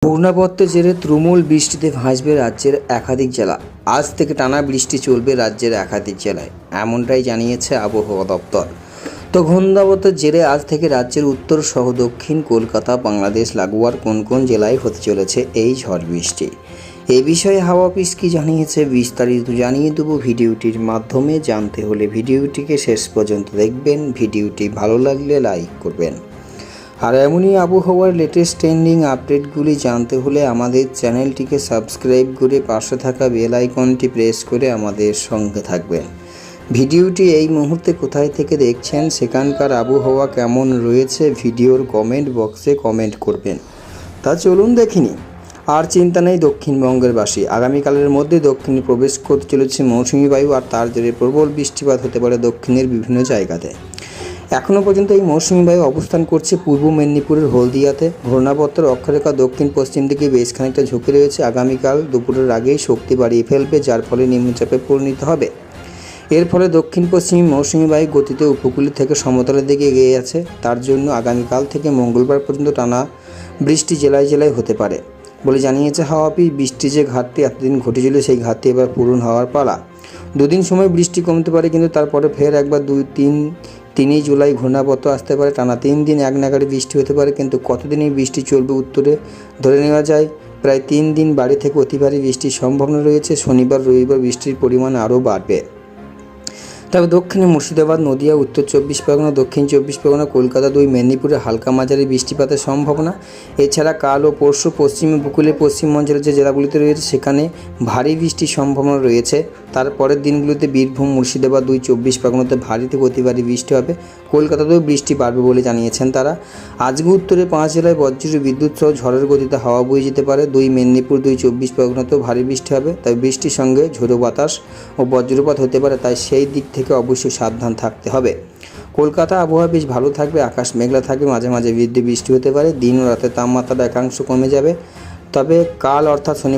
ঘূর্ণাবর্তের জেরে তুমুল বৃষ্টিতে ভাসবে রাজ্যের একাধিক জেলা। আজ থেকে টানা বৃষ্টি চলবে রাজ্যের একাধিক জেলায়, এমনটাই জানিয়েছে আবহাওয়া দপ্তর। তো ঘূর্ণাবর্তের জেরে আজ থেকে রাজ্যের উত্তর সহ দক্ষিণ কলকাতা, বাংলাদেশ লাগোয়ার কোন কোন জেলায় হতে চলেছে এই ঝড় বৃষ্টি, এই বিষয়ে হাওয়া অফিস কি জানিয়েছে বিস্তারিত জানিয়ে দেবো ভিডিওটির মাধ্যমে। জানতে হলে ভিডিওটিকে শেষ পর্যন্ত দেখবেন। ভিডিওটি ভালো লাগলে লাইক করবেন। আর এমনই আবহাওয়ার লেটেস্ট ট্রেন্ডিং আপডেটগুলি জানতে হলে আমাদের চ্যানেলটিকে সাবস্ক্রাইব করে পাশে থাকা বেল আইকনটি প্রেস করে আমাদের সঙ্গে থাকবেন। ভিডিওটি এই মুহূর্তে কোথায় থেকে দেখছেন, সেখানকার আবহাওয়া কেমন রয়েছে ভিডিওর কমেন্ট বক্সে কমেন্ট করবেন। তা চলুন দেখিনি। আর চিন্তা নেই দক্ষিণবঙ্গের বাসী, আগামীকালের মধ্যে দক্ষিণে প্রবেশ করতে চলেছে মৌসুমি বায়ু, আর তার জেরে প্রবল বৃষ্টিপাত হতে পারে দক্ষিণের বিভিন্ন জায়গাতে। এখনও পর্যন্ত এই মৌসুমি বায়ু অবস্থান করছে পূর্ব মেদিনীপুরের হলদিয়াতে। ঘূর্ণাবর্তের অক্ষরেখা দক্ষিণ পশ্চিম দিকে বেশ খানিকটা ঝুঁকে রয়েছে। আগামীকাল দুপুরের আগেই শক্তি বাড়িয়ে ফেলবে, যার ফলে নিম্নচাপে পরিণত হবে। এর ফলে দক্ষিণ পশ্চিম মৌসুমি বায়ু গতিতে উপকূল থেকে সমতলের দিকে এগিয়ে আছে। তার জন্য আগামীকাল থেকে মঙ্গলবার পর্যন্ত টানা বৃষ্টি জেলায় জেলায় হতে পারে বলে জানিয়েছে হাওয়া অফিস। বৃষ্টি যে ঘাটতি এতদিন ঘটেছিল, সেই ঘাটতি এবার পূরণ হওয়ার পালা। দুদিন সময় বৃষ্টি কমতে পারে, কিন্তু তারপরে ফের একবার 3 জুলাই ঘূর্ণাবর্ত আসতে পারে। টানা 3 দিন এক নাগাড়ে বৃষ্টি হতে পারে, কিন্তু কতদিন এই বৃষ্টি চলবে উত্তরে ধরে নেওয়া যায় প্রায় 3 দিন। ভারী থেকে অতি ভারী বৃষ্টির সম্ভাবনা রয়েছে। শনিবার রবিবার বৃষ্টির পরিমাণ আরও বাড়বে। তবে দক্ষিণে মুর্শিদাবাদ, নদিয়া, উত্তর 24 পরগনা, দক্ষিণ 24 পরগনা, কলকাতা, 2 মেদিনীপুরে হালকা মাঝারি বৃষ্টিপাতের সম্ভাবনা। এছাড়া কাল ও পরশু পশ্চিম উপকূলে পশ্চিমাঞ্চলের যে জেলাগুলিতে রয়েছে সেখানে ভারী বৃষ্টির সম্ভাবনা রয়েছে। তারপরের দিনগুলিতে বীরভূম, মুর্শিদাবাদ, 2 24 পরগনাতে ভারী থেকে অতি ভারী বৃষ্টি হবে। কলকাতাতেও বৃষ্টি বাড়বে বলে জানিয়েছেন তারা। আজকে উত্তরে 5 জেলায় বজ্র বিদ্যুৎ সহ ঝড়ের গতিতে হাওয়া বয়ে যেতে পারে। 2 মেদিনীপুর, 2 24 পরগনাতেও ভারী বৃষ্টি হবে। তাই বৃষ্টির সঙ্গে ঝোড়ো বাতাস ও বজ্রপাত হতে পারে, তাই সেই দিক থেকে অবশ্যই সাবধান থাকতে হবে। কলকাতা আবহাওয়া বেশ ভালো থাকবে, আকাশ মেঘলা থাকবে, মাঝে মাঝে বৃষ্টি হতে পারে। দিন ও রাতের তাপমাত্রা একাংশ কমে যাবে। তবে কাল অর্থাৎ শনিবার